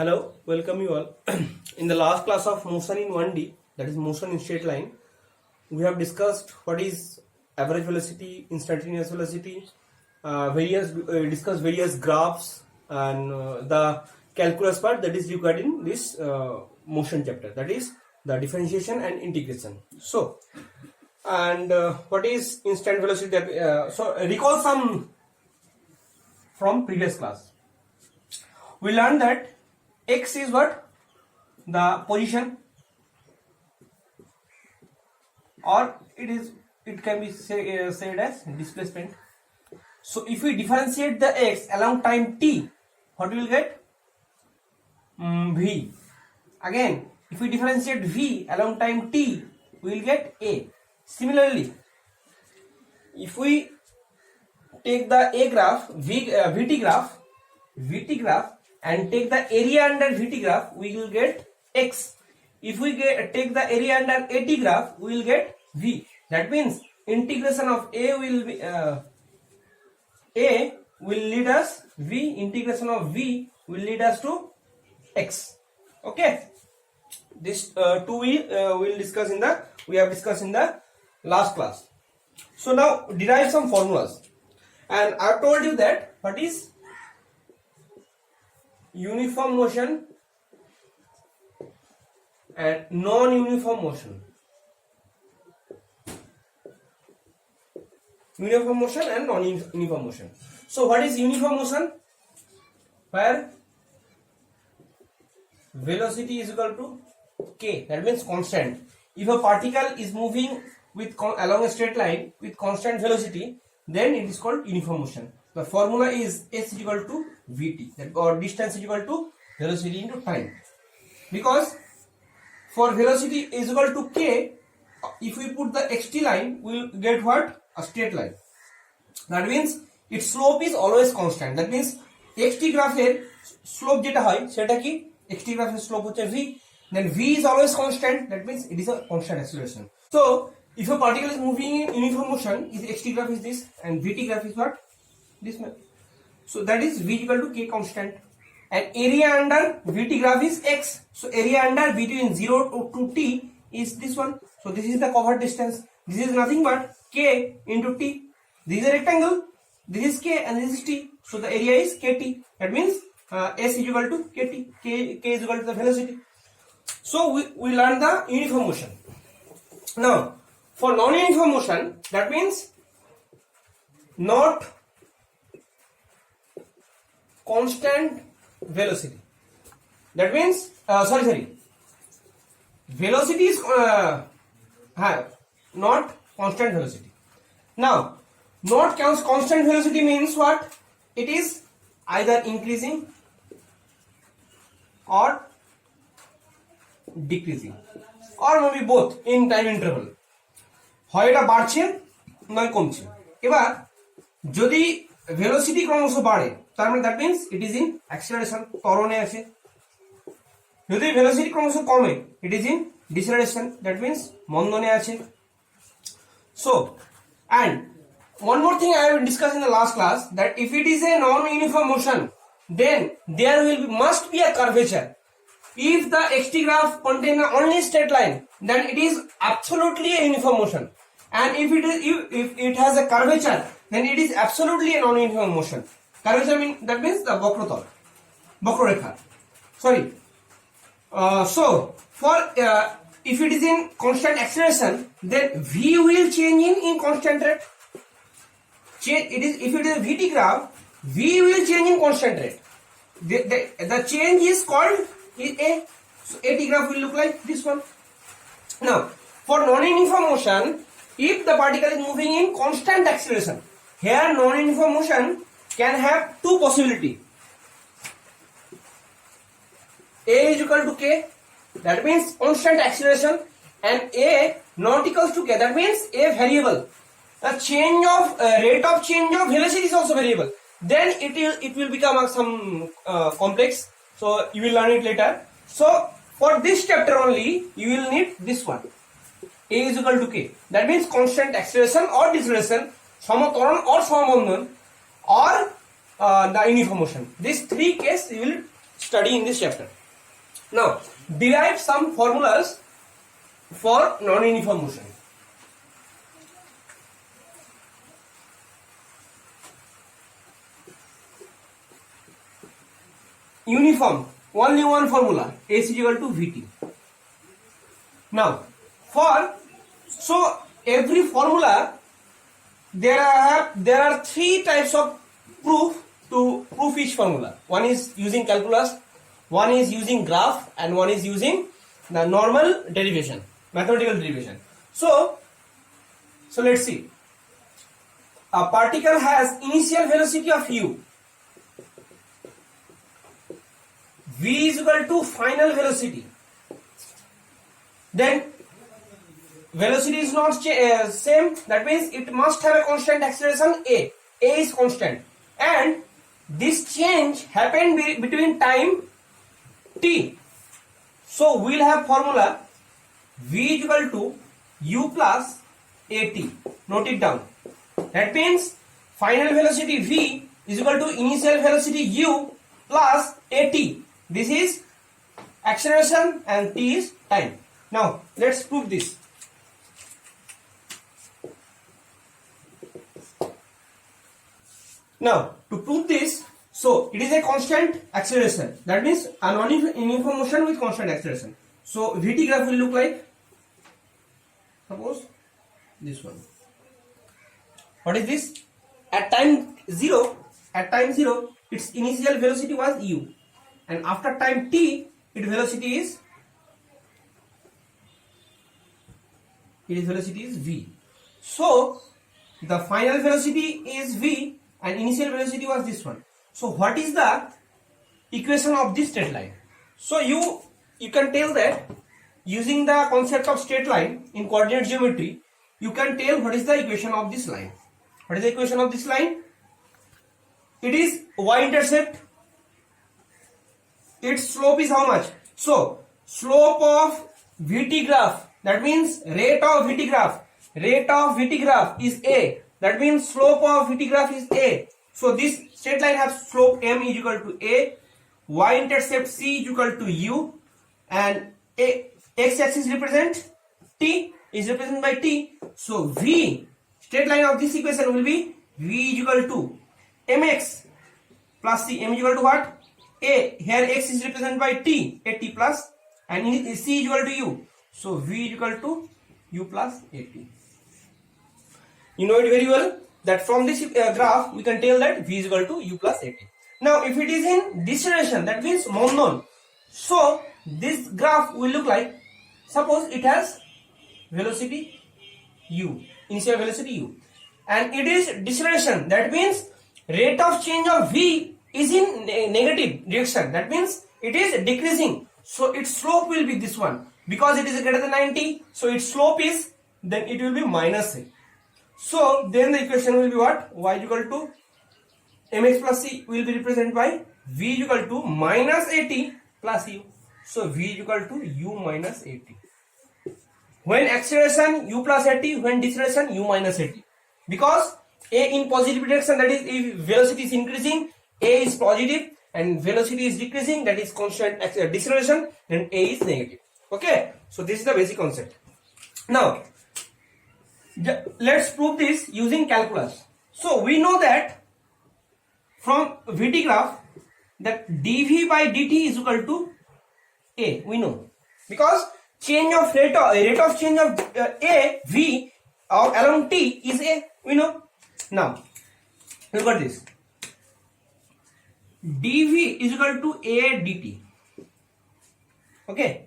Hello, welcome you all. In the last class of motion in 1D, that is motion in straight line, we have discussed what is average velocity, instantaneous velocity, discussed various graphs and the calculus part that is required in this motion chapter, that is the differentiation and integration. So, and what is instant velocity? So recall some from previous class. We learned that x is what? The position, or it can be said as displacement. So if we differentiate the x along time t, what we will get? V. Again, if we differentiate v along time t, we will get a. Similarly, if we take the a graph, vt graph, and take the area under vt graph, we will get x. If we take the area under at graph, we will get v. That means integration of a will lead us v, integration of v will lead us to x. Okay, this two we will discuss we have discussed in the last class. So now derive some formulas, and I have told you that what is uniform motion and non-uniform motion. Uniform motion and non-uniform motion. So what is uniform motion? Where velocity is equal to k, that means constant. If a particle is moving along a straight line with constant velocity, then it is called uniform motion. The formula is s is equal to vt, or distance is equal to velocity into time. Because for velocity is equal to k, if we put the xt line, we will get what? A straight line. That means its slope is always constant. That means xt graph slope jeta hoy seta ki xt graph slope hoche v, then v is always constant. That means it is a constant acceleration. So if a particle is moving in uniform motion, its xt graph is this and vt graph is what? This one. So that is v equal to k constant, and area under vt graph is x. So area under between 0 to t is this one. So this is the covered distance. This is nothing but k into t. This is a rectangle. This is k and this is t. So the area is kt. That means s is equal to kt. K is equal to the velocity. So we learn the uniform motion. Now for non-uniform motion, that means not constant velocity. That means velocity is not constant velocity. Now not constant velocity means what? It is either increasing or decreasing, or maybe both in time interval. হয় এটা বাড়ছে নয় কমছে। এবার যদি velocity ক্রমশ বাড়ে, তার মানে that means it is in acceleration, ত্বরণে আছে। যদি ভেলোসিটি ক্রমশ কমে, it is in deceleration, that means মন্দনে আছে। So, and one more thing I will discuss in the last class, that if it is a non-uniform motion, then there must be a curvature. If the xt graph contains only straight line, then it is absolutely a uniform motion. And if it has a curvature, then it is absolutely a non-uniform motion. Curvature that means the Bokrorekha. Sorry. So for if it is in constant acceleration, then v will change in constant rate. If it is a vt graph, v will change in constant rate. The change is called a. So at graph will look like this one. Now for non-uniform motion, if the particle is moving in constant acceleration, here non-uniform motion can have two possibilities. A is equal to k, that means constant acceleration, and a not equals to k, that means a variable. The change of rate of change of velocity is also variable. Then it will become some complex. So you will learn it later. So for this chapter only, you will need this one. A is equal to k. That means constant acceleration or deceleration, সমত্বরণ or সমবন্ধন, or the uniform motion. These three cases you will study in this chapter. Now derive some formulas for non-uniform motion. Uniform, only one formula, S is equal to Vt. Now so every formula there are three types of proof to prove each formula. One is using calculus, one is using graph, and one is using the normal derivation, mathematical derivation. So let's see. A particle has initial velocity of u, v is equal to final velocity. Then velocity is not same, that means it must have a constant acceleration a is constant, and this change happened between time t. So we'll have formula v is equal to u plus at. Note it down. That means final velocity v is equal to initial velocity u plus at. This is acceleration and t is time. Now let's prove this. Now to prove this, so it is a constant acceleration, that means a non-uniform motion with constant acceleration. So Vt graph will look like, suppose this one. What is this? At time 0 its initial velocity was u, and after time t its velocity is v. So the final velocity is v and initial velocity was this one. So what is the equation of this straight line? So you can tell that using the concept of straight line in coordinate geometry, you can tell what is the equation of this line. What is the equation of this line? It is y-intercept. Its slope is how much? So slope of Vt graph, that means rate of Vt graph is a. That means slope of Vt graph is a. So this straight line has slope m is equal to a, y-intercept c is equal to u, and x-axis represent t, is represented by t. So v, straight line of this equation will be v is equal to mx plus c. M is equal to what? A. Here x is represented by t, at plus, and c is equal to u. So v is equal to u plus at. You know it very well that from this graph we can tell that v is equal to u plus at. Now if it is in deceleration, that means Mondon, so this graph will look like, suppose it has velocity u, initial velocity u, and it is deceleration, that means rate of change of v is in negative direction, that means it is decreasing. So its slope will be this one, because it is greater than 90, so its slope is, then it will be minus a. So then the equation will be what? Y is equal to mx plus c will be represented by v is equal to minus at plus u. So v is equal to u minus at. When acceleration u plus at, when deceleration u minus at. Because a in positive direction, that is if velocity is increasing, a is positive, and velocity is decreasing, that is constant deceleration, then a is negative. Okay, so this is the basic concept. Now let's prove this using calculus. So we know that from Vt graph that dv by dt is equal to a, we know, because change of rate of change of a v along t is a, we know. Now look at this, dv is equal to a dt. Okay,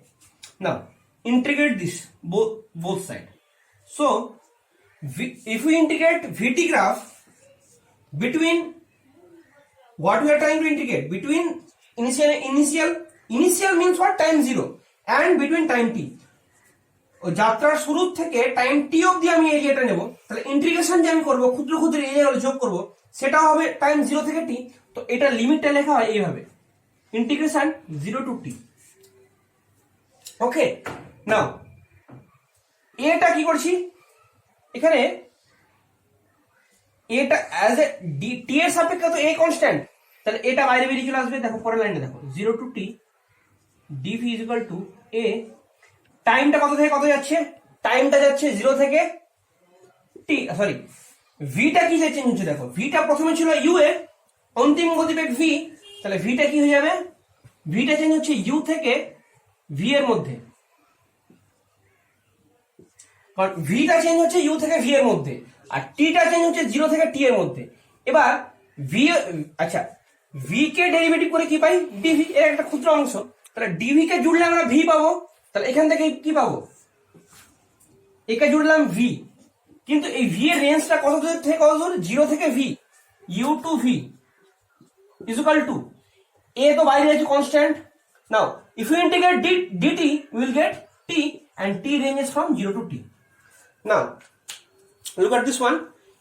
now integrate this both sides. So if we integrate Vt graph between, what we are trying to integrate between initial means what? Time 0 and between time t. যাত্রার শুরু থেকে time টি অবধি আমি এরিয়াটা নেব, তাহলে integration যে আমি করব ক্ষুদ্র ক্ষুদ্র এরিয়াগুলো যোগ করব, সেটা হবে টাইম 0 থেকে t. তো এটা লিমিটটা লেখা হয় এইভাবে, ইন্টিগ্রেশন 0 to t. ওকে, নাও এটা কি করছি এখানে, এটা অ্যাজ এ টি এর সাপেক্ষে তো a কনস্ট্যান্ট, তাহলে এটা বাইরে বেরিয়ে চলে আসবে। দেখো পরের লাইনে দেখো 0 to t dv is equal to a, টাইমটা কত থেকে কত যাচ্ছে, টাইমটা যাচ্ছে 0 থেকে টি, সরি ভিটা কি চেঞ্জ হচ্ছে, দেখো ভিটা প্রথমে ছিল ইউ এর অন্তিম গতিবেগ ভি, তাহলে ভিটা কি হয়ে যাবে, ভিটা চেঞ্জ হচ্ছে ইউ থেকে ভি এর মধ্যে, কারণ ভিটা চেঞ্জ হচ্ছে ইউ থেকে ভি এর মধ্যে, আর টিটা চেঞ্জ হচ্ছে 0 থেকে টি এর মধ্যে। এবার ভি, আচ্ছা ভি কে ডেরিভেটিভ করে কি পাই, ডিভি, এর একটা ক্ষুদ্র অংশ, তাহলে ডিভি কে জুড়লে আমরা ভি পাবো, তাহলে এখান থেকে কি পাবো, একে জুড়লাম ভি, কিন্তু এই ভি এর রেঞ্জটা কত দূর থেকে কত দূর, 0 থেকে V, u to V is equal to a তো বাইরে আছে constant. Now if you integrate dt we will get t and t ranges from 0 to t. Now look at this one,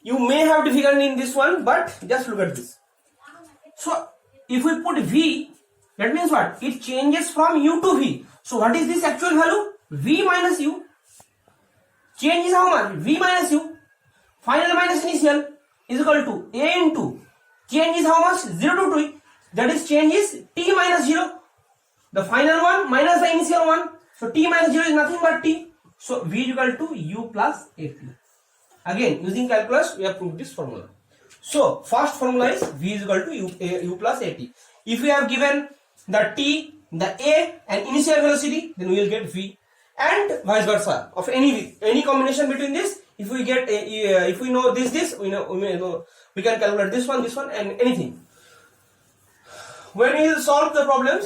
you may have difficulty in this one but just look at this. So if we put v, that means what, it changes from u to v. So what is this actual value, v minus u, change is how much, v minus u, final minus initial is equal to a into change is how much, 0 to 2, that is change is t minus 0, the final one minus the initial one, so t minus 0 is nothing but t, so v is equal to u plus at. Again using calculus we have proved this formula. So first formula is v is equal to u plus at. If we have given the t, the a and initial velocity, then we will get v, and vice versa of any combination between this. If we get if we know this we can calculate this one and anything. When we will solve the problems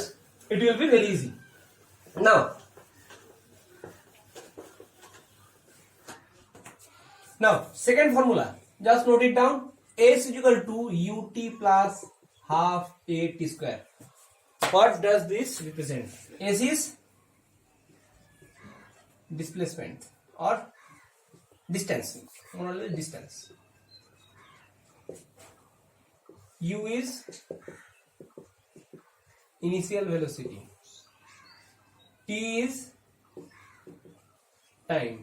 it will be very easy. Now second formula, just note it down, s is equal to ut plus half a t square. What does this represent? S is displacement or distance, more or less distance. U is initial velocity, t is time,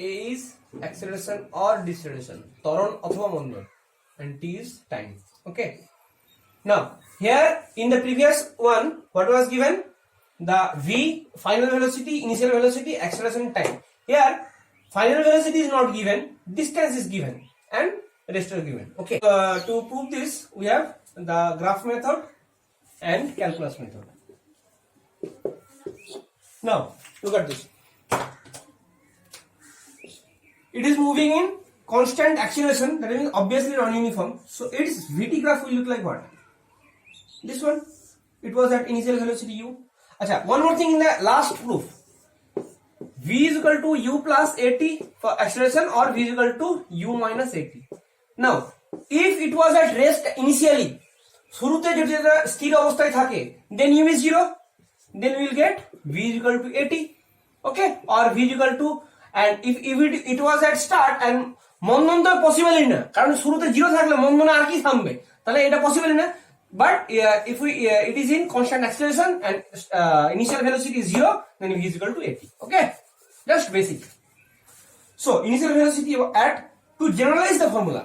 a is acceleration or deceleration, ত্বরণ অথবা মন্দন, and t is time. Okay, now here in the previous one what was given, the v, final velocity, initial velocity, acceleration, time. Here final velocity is not given, distance is given and rest are given. Okay, to prove this we have the graph method and calculus method. Now look at this, it is moving in constant acceleration, that means obviously non-uniform, so its vt graph will look like what, this one, it was at initial velocity u. Acha, one more thing in the last proof, v is equal to u plus at for acceleration or v is equal to u minus at. Now if it was at rest initially, শুরুতে যেটা স্থির অবস্থায় থাকে, then u is 0, then we will get v is equal to at, okay, or v is equal to, and if it was at start and মন্দন তো পসিবলই না, কারণ শুরুতে 0 থাকলে মন্দন আর কি থামবে, তাহলে এটা পসিবলই না, but if we it is in constant acceleration and initial velocity is 0, then v is equal to at. Okay, just basic. So initial velocity at, to generalize the formula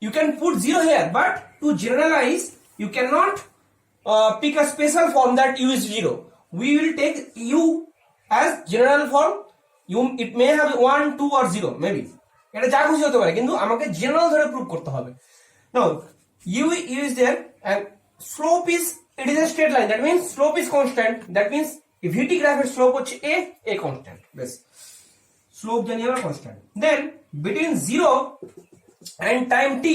you can put 0 here, but to generalize you cannot pick a special form that u is 0. We will take u as general form, it may have 1, 2 or 0 maybe, এটা যা খুশি হতে পারে, কিন্তু আমাকে general ধরে prove করতে হবে। Now u is there and slope is, it is a straight line, that means slope is constant, that means if vt graph এর slope হচ্ছে a constant, বেশ slope জানি আমরা constant, then between 0 and time t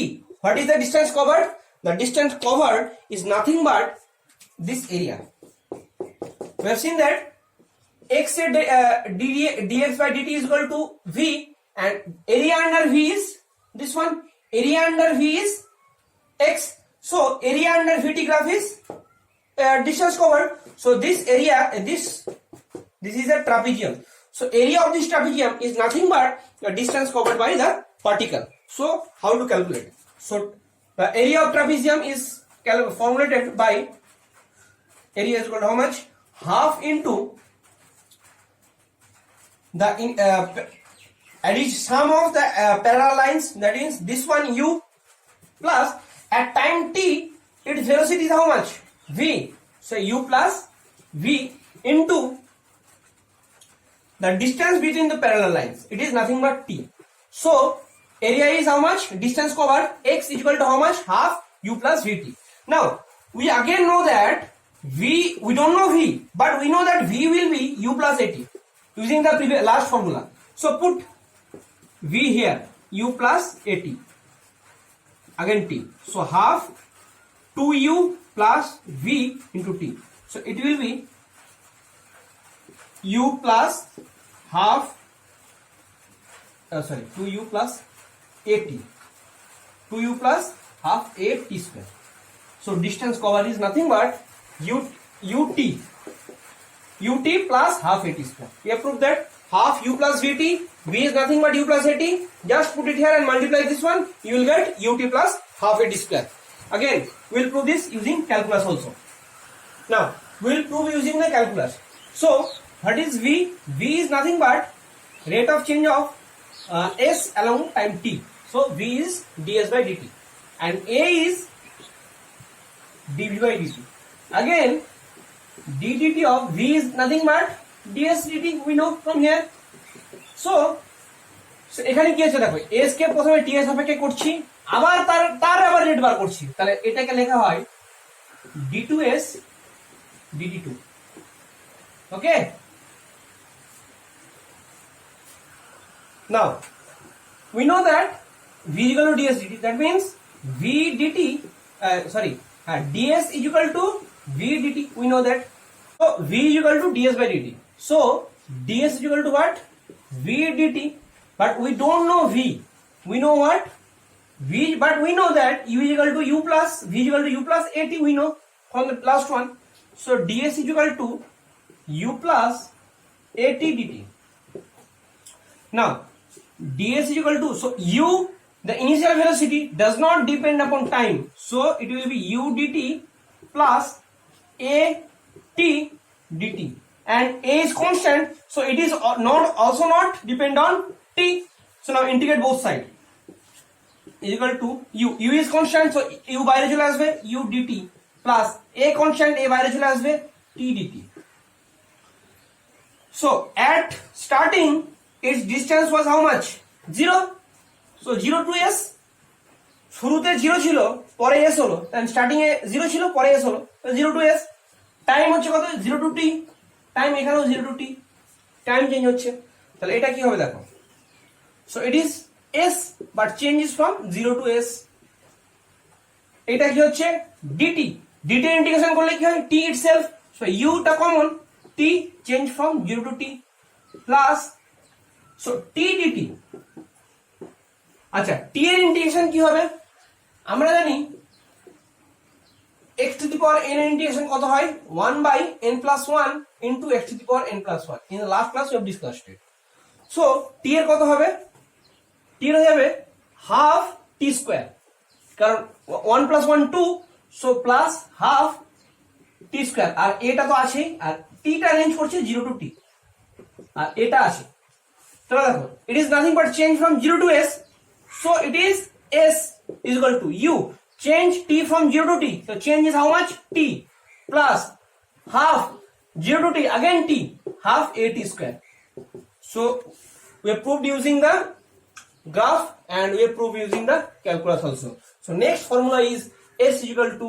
what is the distance covered, the distance covered is nothing but this area. We have seen that x dx by dt is equal to v, and area under v is this one, area under v is x, so area under vt graph is distance covered, so this area, this is a trapezium, so area of this trapezium is nothing but the distance covered by the particle. So how to calculate? So the area of trapezium is formulated by, area is equal to how much, half into the sum of the parallel lines, that is this one u plus at time t its velocity is how much? V. So u plus v into the distance between the parallel lines. It is nothing but t. So area is how much? Distance covered, x is equal to how much? Half u plus vt. Now we again know that v, we don't know v, but we know that v will be u plus at using the previous last formula. So put v here, u plus at, again t. So half 2u plus v into t. So it will be u plus half 2u plus 80, 2u plus half a t square. So distance covered is nothing but ut plus half a t square. We have proved that half u plus vt, v is nothing but u plus at. Just put it here and multiply this one, you will get ut plus half a t square. Again we will prove this using calculus also. Now we will prove using the calculus. So what is v? V is nothing but rate of change of s along time t. So v is ds by dt and a is dv by dt. Again ddt of v is nothing but ds dt, we know from here. So এখানে কি আছে দেখো, s কে প্রথমে ts অপেক্ষা করছি, আবার তার আবার রেট বার করছি, তাহলে এটাকে লেখা হয় d2s dt2. Okay, now we know that v is equal to ds dt, that means v dt ds is equal to v dt, we know that. So v is equal to ds by dt, so ds is equal to what? V dt, but we don't know v, we know what? V, but we know that u is equal to u plus v is equal to u plus at, we know from the last one. So ds is equal to u plus at dt. Now ds is equal to, so u, the initial velocity does not depend upon time, so it will be u dt plus a t dt, and a is constant, so it is also not depend on t. So now integrate both sides, is equal to u is constant, so u বাইরে চলে আসবে, u dt plus a constant, a বাইরে চলে আসবে, t dt. So at starting its distance was how much? 0. So 0 to s, শুরুতে 0 ছিল, পরে s হলো, then starting এ 0 ছিল, পরে s হলো, 0 to s. টাইম হচ্ছে কত? 0 to t, টাইম এখানেও 0 to t, টাইম চেঞ্জ হচ্ছে, তাহলে এটা কি হবে দেখো, so it is s but changes from 0 to s. এটা কি হচ্ছে? dt, dt ইন্টিগ্রেশন করলে কি হয়? t itself, so u টা common, t change from 0 to t plus, so t dt. আচ্ছা, t এর ইন্টিগ্রেশন কি হবে? আমরা জানি x to the power n এর ইন্টিগ্রেশন কত হয়? 1 by n plus 1 into x to the power n plus 1. In the last class we have discussed it. So t এর কত হবে? t এর হয়ে যাবে half t square, কারণ 1 plus 1 2, so plus half t square, আর এটা তো আছেই, আর t টা রেঞ্জ করছে 0 to t, আর এটা আছে, তাহলে দেখো it is nothing but change from 0 to s, so it is s is equal to u change t from 0 to t, so change is how much? T plus half 0 to t, again t, half a t square. So we have proved using the graph and we have proved using the calculus also. So next formula is s is equal to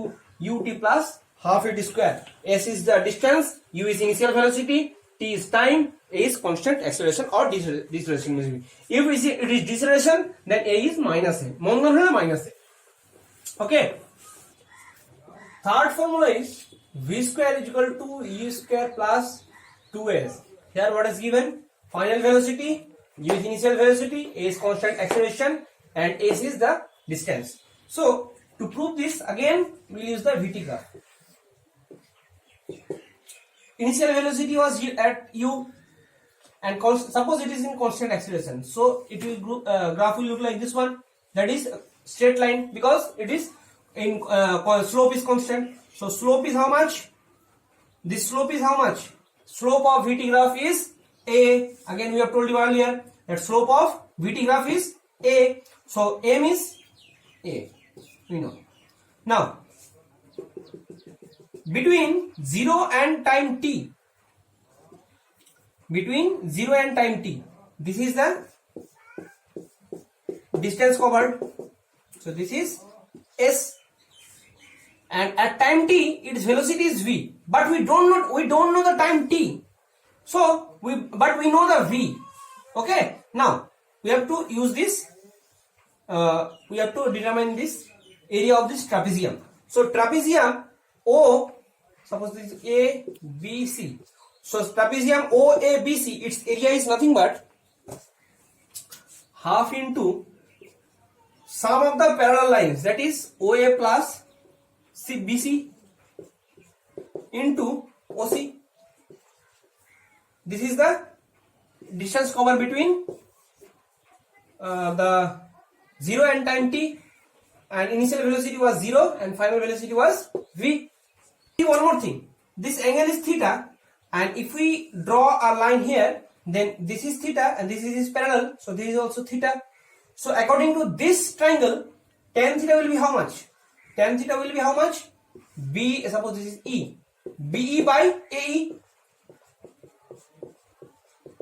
ut plus half a t square. S is the distance, u is initial velocity, t is time, a is constant acceleration or deceleration. If it is deceleration, then a is minus a, মন্দন হলে minus a. Okay, third formula is v square is equal to u square plus 2s. Here what is given? Final velocity, u is initial velocity, a is constant acceleration, and s is the distance. So to prove this, again we will use the vt graph. Initial velocity was at u, and suppose it is in constant acceleration, so it will graph will look like this one, that is straight line, because it is in slope is constant. So slope is how much? This slope is how much? Slope of vt graph is a. Again we have told you earlier that slope of vt graph is a, so m is a, we know. Now between 0 and time t. Between 0 and time t. This is the distance covered. So this is s, and at time t its velocity is v, but we don't know the time t. So we know the v. Okay, now we have to use this. We have to determine this area of this trapezium. So trapezium O, suppose this is A B C. So trapezium OABC, its area is nothing but half into sum of the parallel lines, that is OA plus BC into OC. This is the distance covered between the 0 and time t, and initial velocity was 0 and final velocity was v. One more thing, this angle is theta, and if we draw a line here, then this is theta and this is parallel, so this is also theta. So according to this triangle, tan theta will be how much? Tan theta will be how much? B, suppose this is E, BE by AE.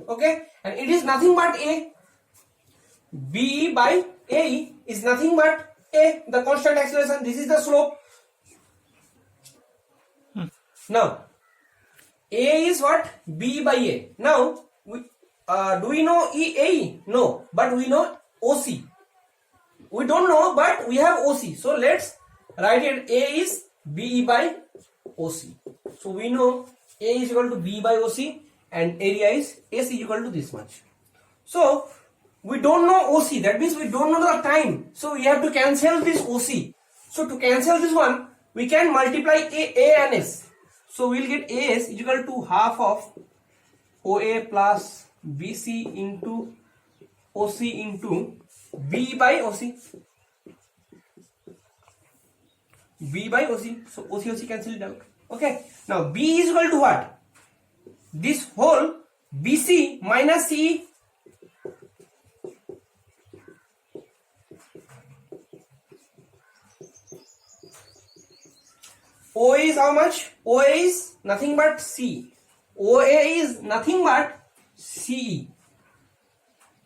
Okay, and it is nothing but A. BE by AE is nothing but A, the constant acceleration. This is the slope. Now A is what? B by A. Now do we know AE? No, but we know OC. We don't know, but we have OC. So let's write it. A is BE by OC. So we know A is equal to B by OC, and area is S is equal to this much. So we don't know OC, that means we don't know the time. So we have to cancel this OC. So to cancel this one, we can multiply A and S. So we will get AS is equal to half of OA plus BC into OC into B by OC. B by OC. So OC cancel it out. Okay. Now B is equal to what? This whole BC minus CE. OA is how much? OA is nothing but C. OA is nothing but CE.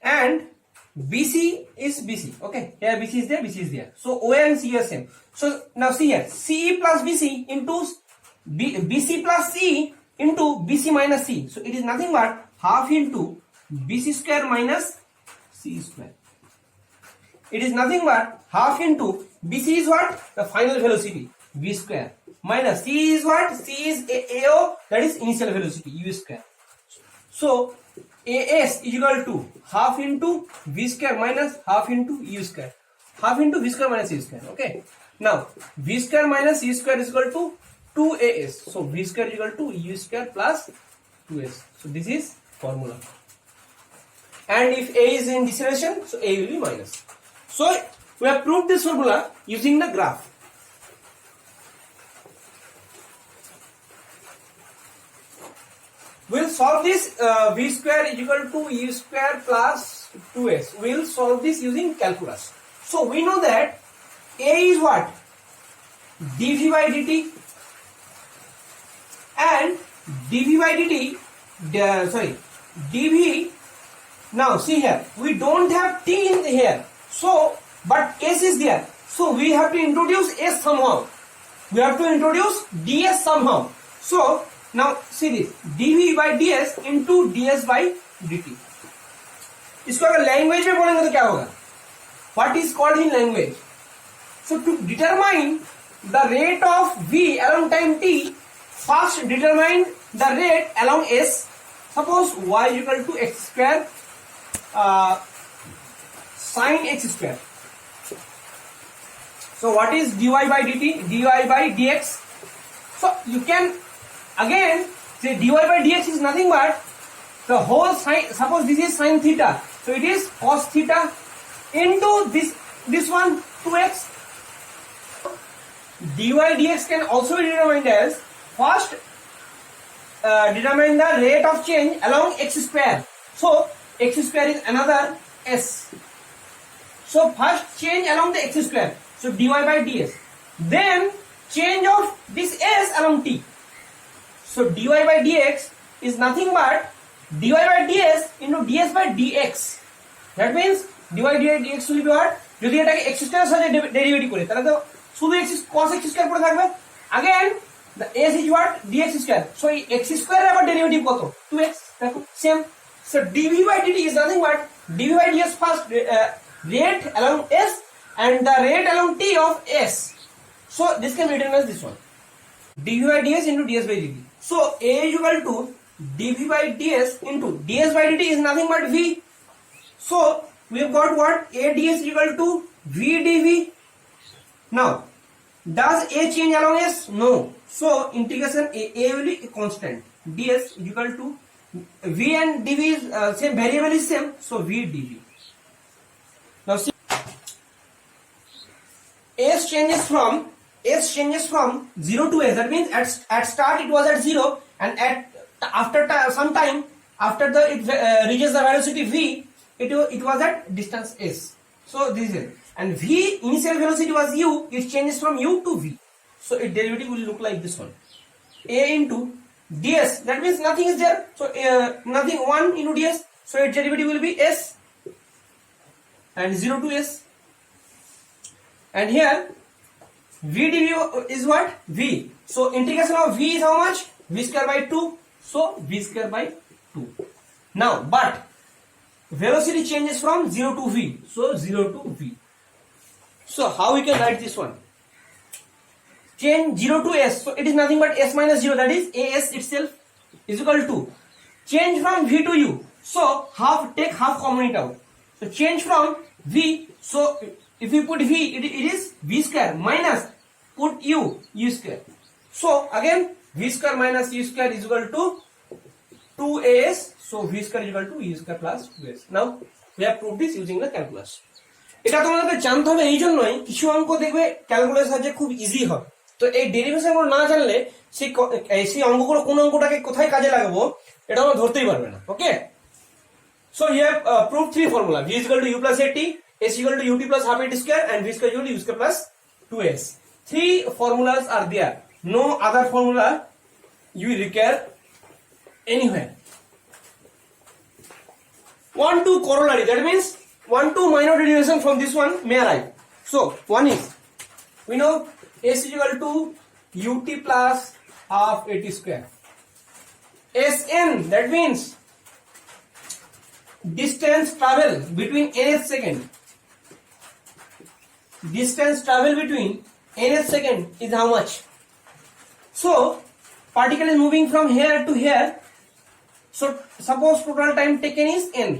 And BC is BC. Okay, here BC is there, BC is there. So OA and CE are same. So now see here, CE plus BC into BC plus CE into BC minus C. So it is nothing but half into BC square minus CE square. It is nothing but half into BC is what? The final velocity, V square, minus C is what? C is AO, that is initial velocity, U square. So AS is equal to half into V square minus half into U square. Half into V square minus U square. Okay. Now V square minus U square is equal to 2AS. So V square is equal to U square plus 2S. So this is formula. And if A is in deceleration, so A will be minus. So we have proved this formula using the graph. We'll solve this V square is equal to U square plus 2S. We'll solve this using calculus. So we know that A is what? dV by dt, and dV by dt, dV. Now see here, we don't have t in here, so but s is there, so we have to introduce s somehow. We have to introduce ds somehow. So now see this, dV by ds into ds by dt. इसको अगर language में बोलेंगे तो क्या होगा? What is called in language? So to determine the rate of v along time t, first determine the rate along s. Suppose y is equal to x square sin x square. So what is dy by dt? Dy by dx. So you can again say dy by dx is nothing but the whole sine. Suppose this is sin theta, so it is cos theta into this one 2x. dy dx can also be determined as first determine the rate of change along x square. So x square is another s. So first change along the x square. So dy by ds. Then change of this s along t. So dy by dx is nothing but dy by ds into ds by dx. That means dy by dx will be what? যদি এটাকে x square সাথে derivative করি তাহলে তো শুধু x cos x square পড়ে থাকবে। Again the s is what? dx square. So এই x স্কয়ার এর আবার ডেরিভেটিভ কত? 2x। দেখো same. So dv by dt is nothing but dv by ds first rate along s and the rate along t of s. So this can be written as this one, dv by ds into ds by dt. So a is equal to dv by ds into ds by dt is nothing but v. So we have got what? A ds is equal to v dv. Now does a change along s? No. So integration a will be a constant. ds is equal to v and dv is same, variable is same, so v dv. Now see, s changes from 0 to s. That means at start it was at 0 and after some time after it reaches the velocity v, it was at distance s. So this is it. And v initial velocity was u, it changes from u to v. So its derivative will look like this one, a into ds. That means nothing is there, so nothing, 1 into ds, so its derivative will be s and 0 to s. And here v dv is what? V. So integration of v is how much? V square by 2, so v square by 2. Now but velocity changes from 0 to v, so 0 to v. So how we can write this one? Change 0 to s, so it is nothing but s minus 0, that is as itself, is equal to change from v to u. So take half common it out. So change from v, so if you put v, it is v square minus put u square. So again v square minus u square is equal to 2as. So v square is equal to u square plus 2s. Now we have proved this using the calculus. এটা তোমাদের জানতে হবে, এই জন্যই কিছু অঙ্ক দেখবে ক্যালকুলাসের সাহায্যে খুব ইজি হয়। তো এই ডেরিভেশন গুলো না জানলে সেই অঙ্কগুলো কোন অঙ্কটাকে কোথায় কাজে লাগাবো এটা আমরা ধরতেই পারবে না। Okay, so you have prove 3 formula, v is equal to u plus at, s is equal to ut plus half at square and v square is equal to u square plus 2s. 3 formulas are there, no other formula you will require anywhere. 1 to corollary, that means 1 to minor derivation from this one may arrive. So one is, we know s is equal to ut plus half at square. Sn, that means distance travel between nth second. Distance travel between nth second is how much? So particle is moving from here to here. So suppose total time taken is n.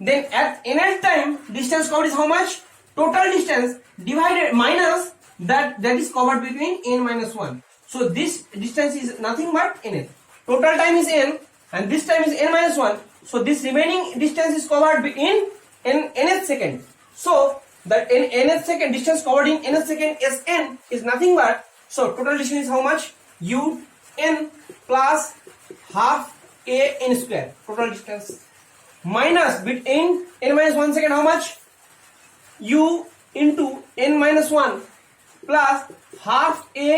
Then at nth time distance covered is how much? Total distance divided minus that is covered between n minus 1. So this distance is nothing but nth. Total time is n and this time is n minus 1. So this remaining distance is covered in nth second. So that nth second distance covered in nth second Sn is nothing but, so total distance is how much? U n plus half a n square, total distance, minus between n minus 1 second how much? U into n minus 1 plus half a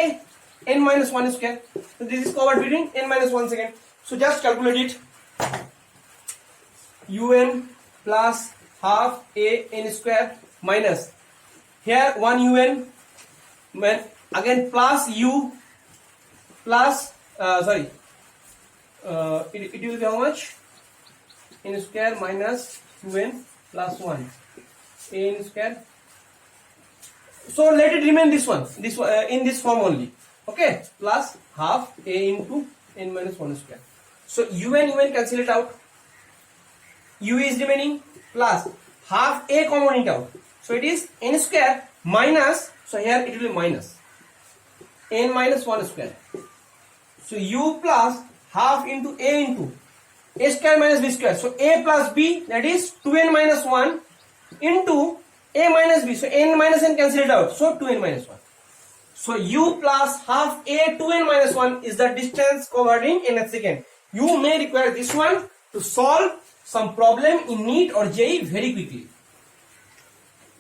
n minus 1 square. So this is covered between n minus 1 second. So just calculate it. Un plus half a n square minus here 1 un, again plus u plus it will be how much? N square minus 2n plus 1 a n square. So let it remain this one, in this form only. Okay, plus half a into n minus 1 square. So un cancel it out. U is remaining plus half a common it out. So it is n square minus, so here it will be minus n minus 1 square. So u plus half into a square minus b square. So a plus b, that is 2n minus 1 into a minus b. So n minus n cancel it out. So 2n minus 1. So u plus half a 2n minus 1 is the distance covered in nth second. You may require this one to solve some problem in NEET or JEE very quickly.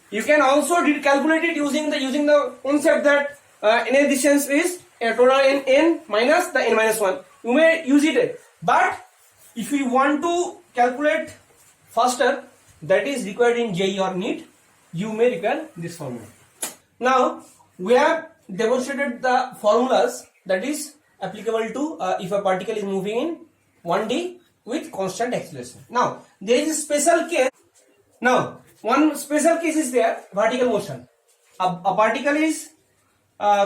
You can also calculate it using the concept that nth distance is total in n minus the n minus 1. You may use it, but if you want to calculate faster, that is required in JEE or NEET, you may require this formula. Now we have demonstrated the formulas that is applicable to if a particle is moving in 1D with constant acceleration. Now there is a special case. Now one special case is there, vertical motion. A particle is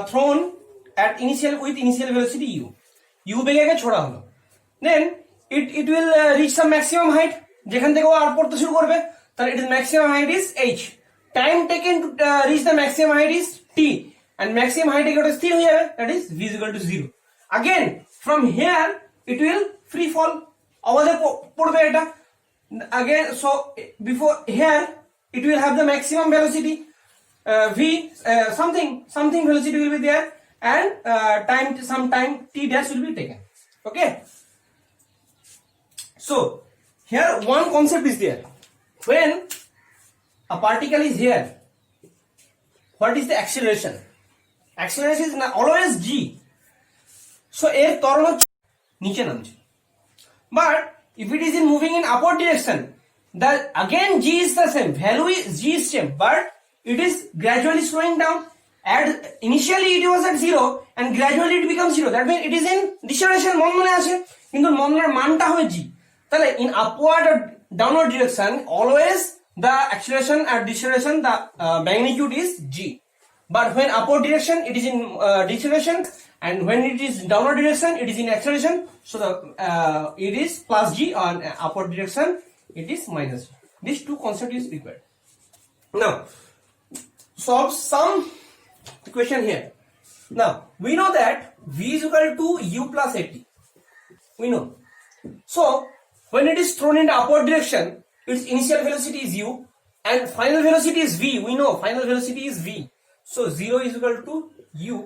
thrown at initial velocity u. U বেগে ছোড়া হলো, then it will reach some maximum height. যেখান থেকে ও আর পড়তে শুরু করবে, তাহলে its maximum height is h. Time taken to reach the maximum height is t, and maximum height এখানে স্থির হয়ে যাবে, that is v is equal to 0. Again from here it will free fall. আমাদের পড়বে এটা again, so before here it will have the maximum velocity v, something velocity will be there, and some time t dash will be taken. Okay, so here one concept is there. When a particle is here, what is the acceleration? Acceleration is always g. So এর ত্বরণ নিচে নামছে, but if it is in moving in upward direction, the again g is the same, value is g is same, but it is gradually slowing down. Initially it was at 0 and gradually it becomes 0. That means it is in deceleration. মন্দনে আছে, কিন্তু মন্দনের মানটা হয় g. তাহলে in upward or downward direction always the acceleration and deceleration, the magnitude is g. But when upward direction it is in deceleration, and when it is downward direction it is in acceleration. So the it is plus g, on upward direction it is minus g. These two concepts is required. Now solve some equation here. Now we know that v is equal to u plus at. We know. So when it is thrown in the upward direction, its initial velocity is u and final velocity is v. We know final velocity is v. So 0 is equal to u,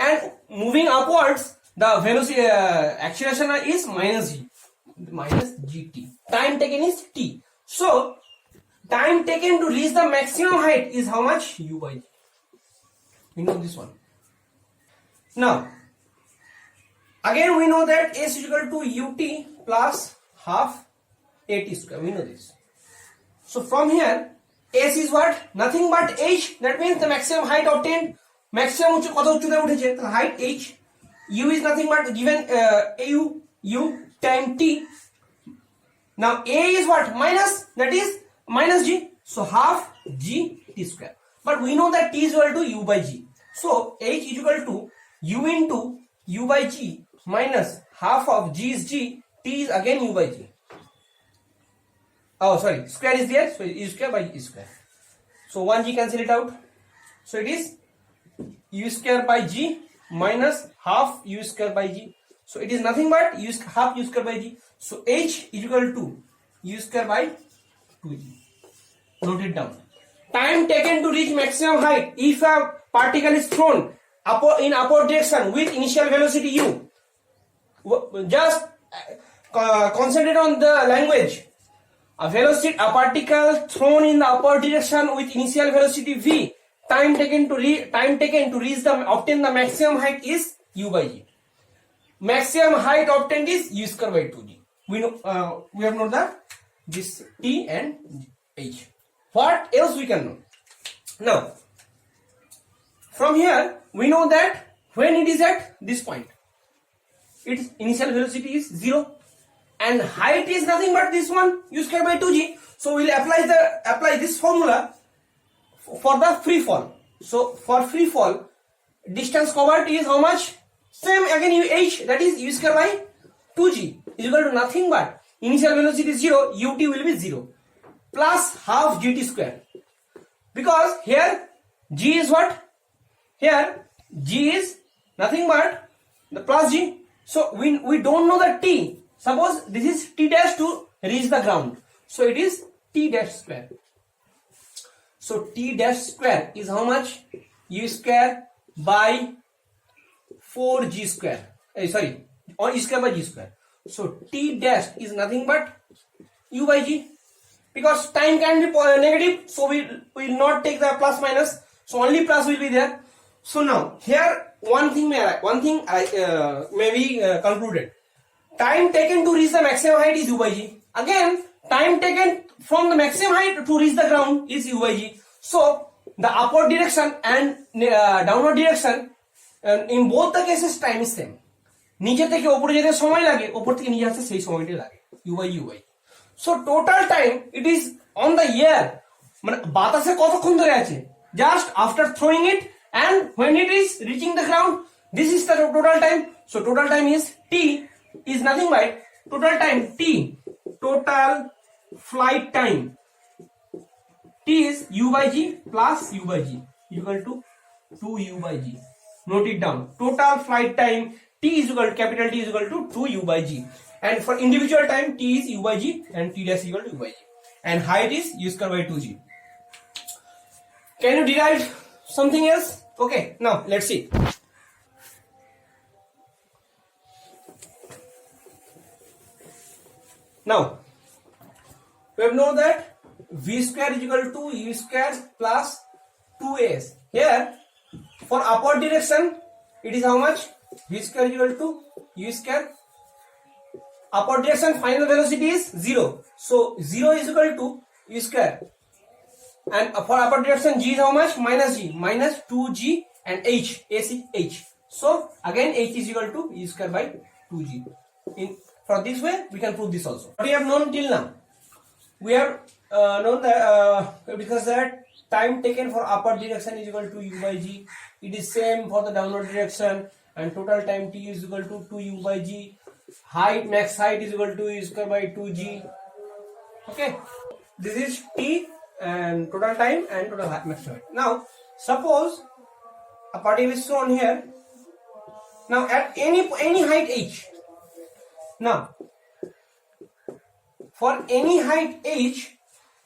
and moving upwards the velocity acceleration is minus gt. Time taken is t. So time taken to reach the maximum height is how much? U by g. We know this one. Now again we know that s is equal to ut plus half at square. We know this. So from here s is what? Nothing but h. That means the maximum height obtained. Maximum কত উচ্চতা উঠেছে, তাহলে height h. U is nothing but given u time t. Now a is what? Minus, that is minus g. So half g t square. But we know that t is equal to u by g. So h is equal to u into u by g minus half of g is g, t is again u by g. Oh sorry, square is there, so u square by e square. So 1g cancel it out. So it is u square by g minus half u square by g. So it is nothing but half u square by g. So h is equal to u square by 2g. Note it down. Time taken to reach maximum height if a particle is thrown in upward direction with initial velocity u. Just concentrate on the language. A particle thrown in the upward direction with initial velocity v. Time taken to reach obtain the maximum height is u by g. Maximum height obtained is u square by 2g. We know we have known that this t and h. What else we can know? Now from here we know that when it is at this point, its initial velocity is 0 and height is nothing but this one, u square by 2g. So we will apply this formula for the free fall. So for free fall, distance covered is how much? Same again, h, that is u square by 2g is equal to nothing but initial velocity 0, ut will be 0 plus half gt square, because here g is what? Here g is nothing but the plus g. So we don't know the t. Suppose this is t dash to reach the ground, so it is t dash square. So t dash square is how much? U square by 4g square. Sorry, or u square by g square. So t dash is nothing but u by g. Because time can be negative, so we will not take the plus minus. So only plus will be there. So now here one thing may be concluded. Time taken to reach the maximum height is u by g. Again, time taken from the maximum height to reach the ground is u by g. So the upward direction and downward direction, in both the cases time is same. নিচে থেকে উপরে যেতে সময় লাগে, উপর থেকে নিচে আসতে সেই সময়টাই লাগে, u by u by. So total time it is on the air, মানে বাতাসে কতক্ষণ ধরে আছে, just after throwing it and when it is reaching the ground, this is the total time. So total time is t is nothing but total time t, total flight time t is u by g plus u by g equal to 2u by g. Note it down. Total flight time t is equal to capital T is equal to 2u by g, and for individual time t is u by g and t dash is equal to u by g, and height is u square by 2g. Can you derive something else? Okay, now let's see. Now we have known that v square is equal to u square plus 2as. Here for upward direction it is how much? V square is equal to u square. Upward direction final velocity is 0. So 0 is equal to u square. And for upward direction g is how much? Minus g. Minus 2g and h. S is h. So again h is equal to u square by 2g. For this way we can prove this also. What we have known till now? We have known that because that time taken for upward direction is equal to u by g. It is same for the downward direction, and total time t is equal to 2u by g. Height, max height is equal to u square by 2g. Okay, this is t and total time and total max height. Now suppose a particle is shown here. Now at any height h. Now for any height h,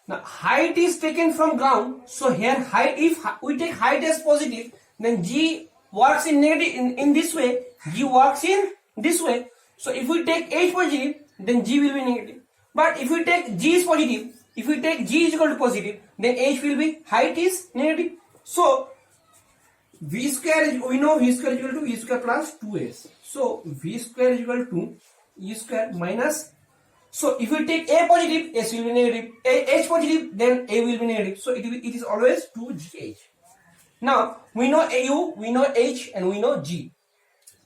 now height is taken from ground. So here height, if we take height as positive, then g works in negative in this way, g works in this way. So if we take h positive, then g will be negative. But if we take g is positive, if we take g is equal to positive, then h will be, height is negative. So v square is, we know v square is equal to u square plus 2s. So v square is equal to u square minus, so if we take a positive, s will be negative, h positive, then a will be negative. So it is always 2gh. Now we know au, we know h, and we know g.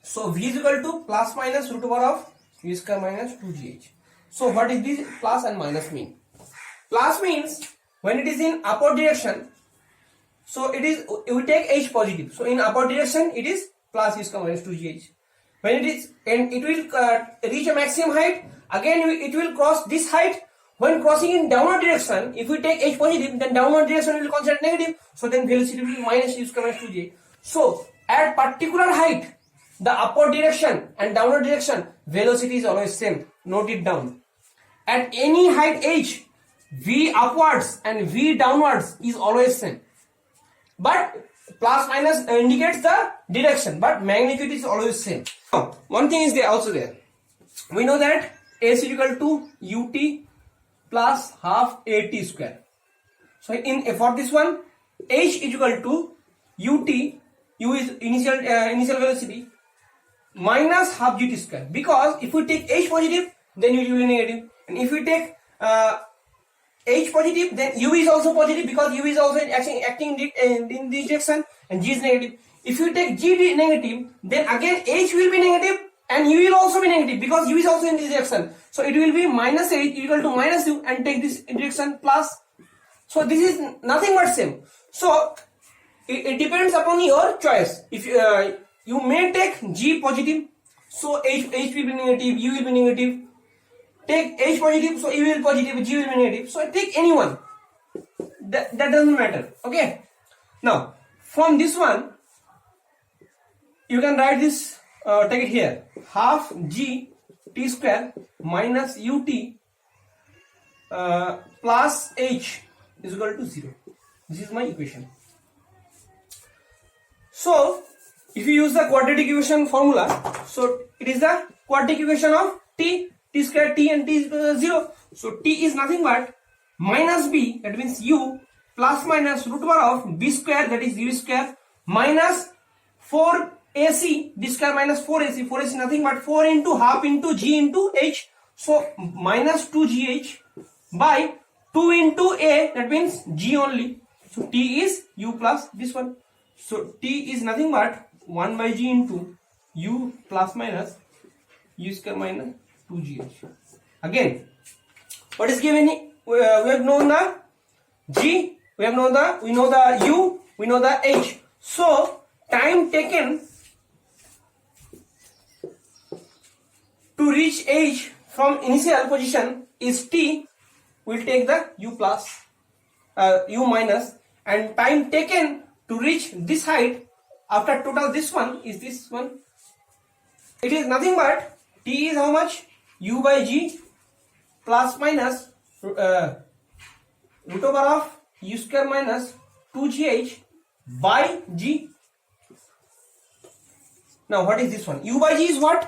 So v is equal to plus minus root over of u square minus 2gh. So what is this plus and minus mean? Plus means when it is in upward direction, so it is, we take h positive. So in upward direction it is plus u square minus 2gh. When it is, and it will reach a maximum height, again it will cross this height. When crossing in downward direction, if we take h positive, then downward direction will consider negative. So then velocity will be minus u square minus 2g. So at particular height, the upward direction and downward direction velocity is always same. Note it down. At any height h, v upwards and v downwards is always same. But plus minus indicates the direction, but magnitude is always same. Now, one thing is there also there. We know that s is equal to ut plus half at square. So for this one, h is equal to ut, u is initial velocity, minus half gt square. Because if we take h positive, then u will be negative, and if we take h positive, then u is also positive because u is also acting in this direction, and g is negative. If you take g negative, then again h will be negative and u will also be negative because u is also in this direction. So it will be minus h equal to minus u, and take this direction plus. So this is nothing but same. So it depends upon your choice. If you may take g positive, so h will be negative, u will be negative. Take h positive, so u will be positive, g will be negative. So take anyone. That doesn't matter. Okay. Now from this one, you can write this. Take it here. Half g t square minus ut plus h is equal to 0. This is my equation. So if you use the quadratic equation formula, so it is the quadratic equation of t square, t and t is 0. So t is nothing but minus b, that means u, plus minus root over of b square, that is u square, minus 4ac, d square minus 4ac, 4ac nothing but 4 into half into g into h, so minus 2gh by 2 into a, that means g only, so t is u plus this one, so t is nothing but 1 by g into u plus minus u square minus 2gh. Again, what is given? We have known the g, we know the u, we know the h, so time taken to reach h from initial position is t, we'll take the u plus u minus, and time taken to reach this height after total this one is this one. It is nothing but t is how much? U by g plus minus root over of u square minus 2gh by g. Now what is this one? U by g is what?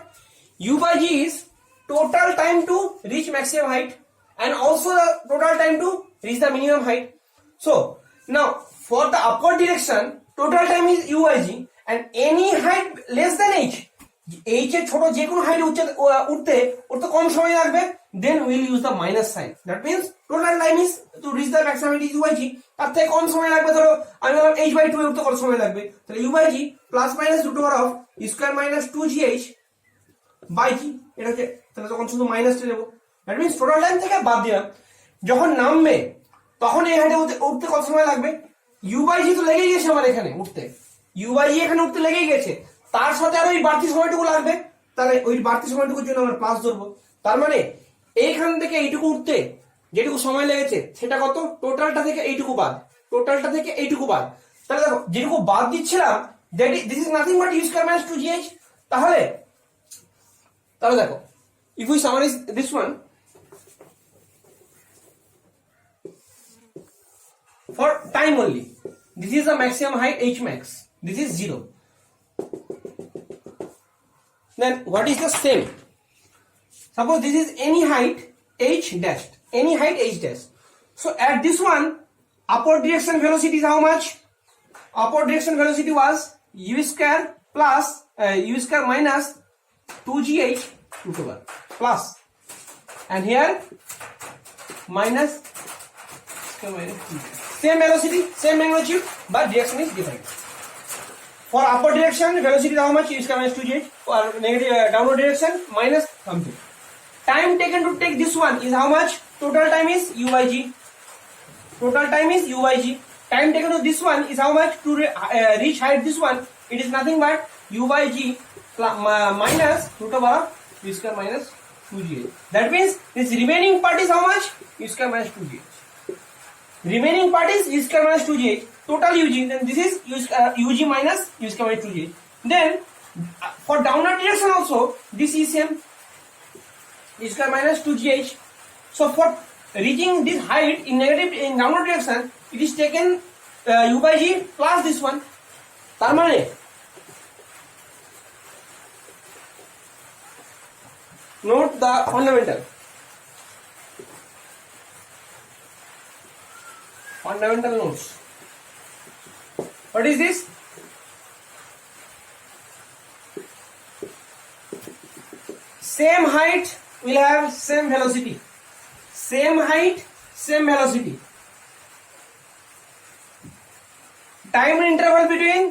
U by g is total time to reach maximum height and also the total time to reach the minimum height. So now for the upward direction, total time is u by g, and any height less than h, h এর ছোট যে কোনো height উঠতে ওর তো কম সময় লাগবে, then we'll use the minus sign. That means total time is to reach the maximum height is u by g, তার থেকে কম সময় লাগবে, ধরো আমি বললাম h by 2 এর তো কত সময় লাগবে, তাহলে u by g plus minus root over of u square minus 2gh by g, এটা হচ্ছে, তাহলে তখন শুধু মাইনাসটা নেব। দ্যাট মিন্স টোটাল টাইম থেকে বাদ দিলাম, যখন নামবে তখন এই হাইটে উঠতে কত সময় লাগবে, u by g তো লেগেই গেছে আমার এখানে উঠতে, u by g এখানে উঠতে লেগেই গেছে, তার সাথে আর ওই বাড়তি সময়টুকু লাগবে, তাহলে ওই বাড়তি সময়টুকুর জন্য আমরা প্লাস ধরবো। তার মানে এইখান থেকে এইটুকু উঠতে যেটুকু সময় লেগেছে সেটা কত, টোটালটা থেকে এইটুকু বাদ, টোটালটা থেকে এইটুকু বাদ, তাহলে দেখো যেটুকু বাদ দিচ্ছিলাম this is nothing but u square minus 2gh। তাহলে দেখো if we summarize this one, for time only, this is the maximum height h max, this is 0, then what is the same? Suppose this is any height h dashed, any height h dash, so at this one upward direction velocity is how much? Upward direction velocity was u square plus u square minus 2gh root over plus, and here minus same velocity, same magnitude, but direction is different. For upward direction velocity is how much? U square minus 2gh. For negative downward direction minus something. Time taken to take this one is how much? Total time is u by g. Total time is u by g. Time taken to this one is how much? To reach height this one, it is nothing but u by g minus root over u square minus 2gh. That means this remaining part is how much? U square minus 2gh. Remaining part is u square minus 2gh. Total ug, then this is ug minus u square minus 2gh. Then for downward direction also this is same, u square minus 2gh. So for reaching this height in negative in downward direction, it is taken u by g plus this one. তার মানে note the fundamental notes. What is this? Same height will have same velocity, same height same velocity. Time interval between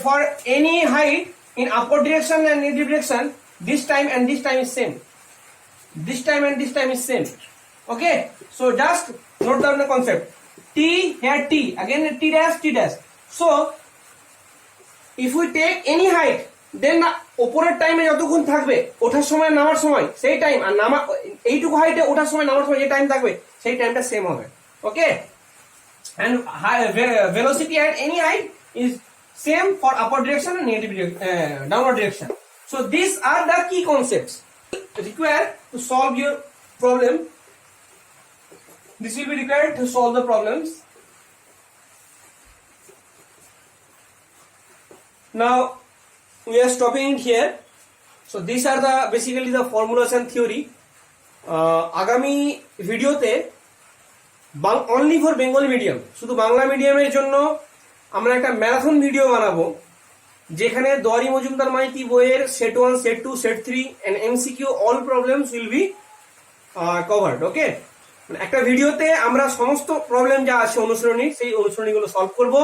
for any height in upward direction and negative direction, this time and this time is same, this time and this time is same. Okay, so just note down the concept. T here, t again, t dash. So if we take any height, then the উপরের টাইমে যতক্ষণ থাকবে ওঠার সময় নামার সময় সেই time, আর নামা এইটুকু হাইটে ওঠার সময় নামার সময় যে টাইম থাকবে সেই টাইমটা সেম হবে। ওকে, and velocity at any height is same for upward direction and negative downward direction. So these are the key concepts required to solve your problem. This will be required to solve the problems. Now we are stopping it here. So these are the basically the formulas and theory. আগামী ভিডিওতে only for Bengali medium, শুধু বাংলা মিডিয়ামের জন্য আমরা একটা marathon video বানাবো, যেখানে দোয়ারি মজুমদার মাইতি বইয়ের set 1, set 2, set 3 and MCQ all problems will be covered. Okay, একটা ভিডিওতে আমরা সমস্ত প্রবলেম যা আছে অনুসরণী, সেই অনুসরণীগুলো সলভ করব।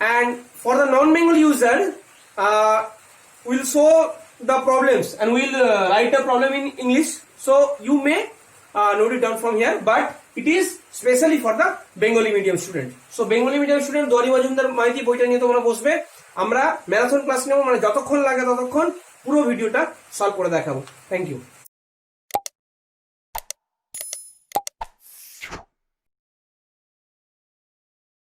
And for the non-Bengali user, we'll show the problems and we'll write a problem in English. So you may note it down from here, but it is specially for the Bengali medium student. So Bengali medium student Doari Majumdar Maity বইটা নিয়ে তোমরা বসবে, আমরা marathon class নেব, মানে যতক্ষণ লাগে ততক্ষণ পুরো ভিডিওটা সলভ করে দেখাবো। Thank you.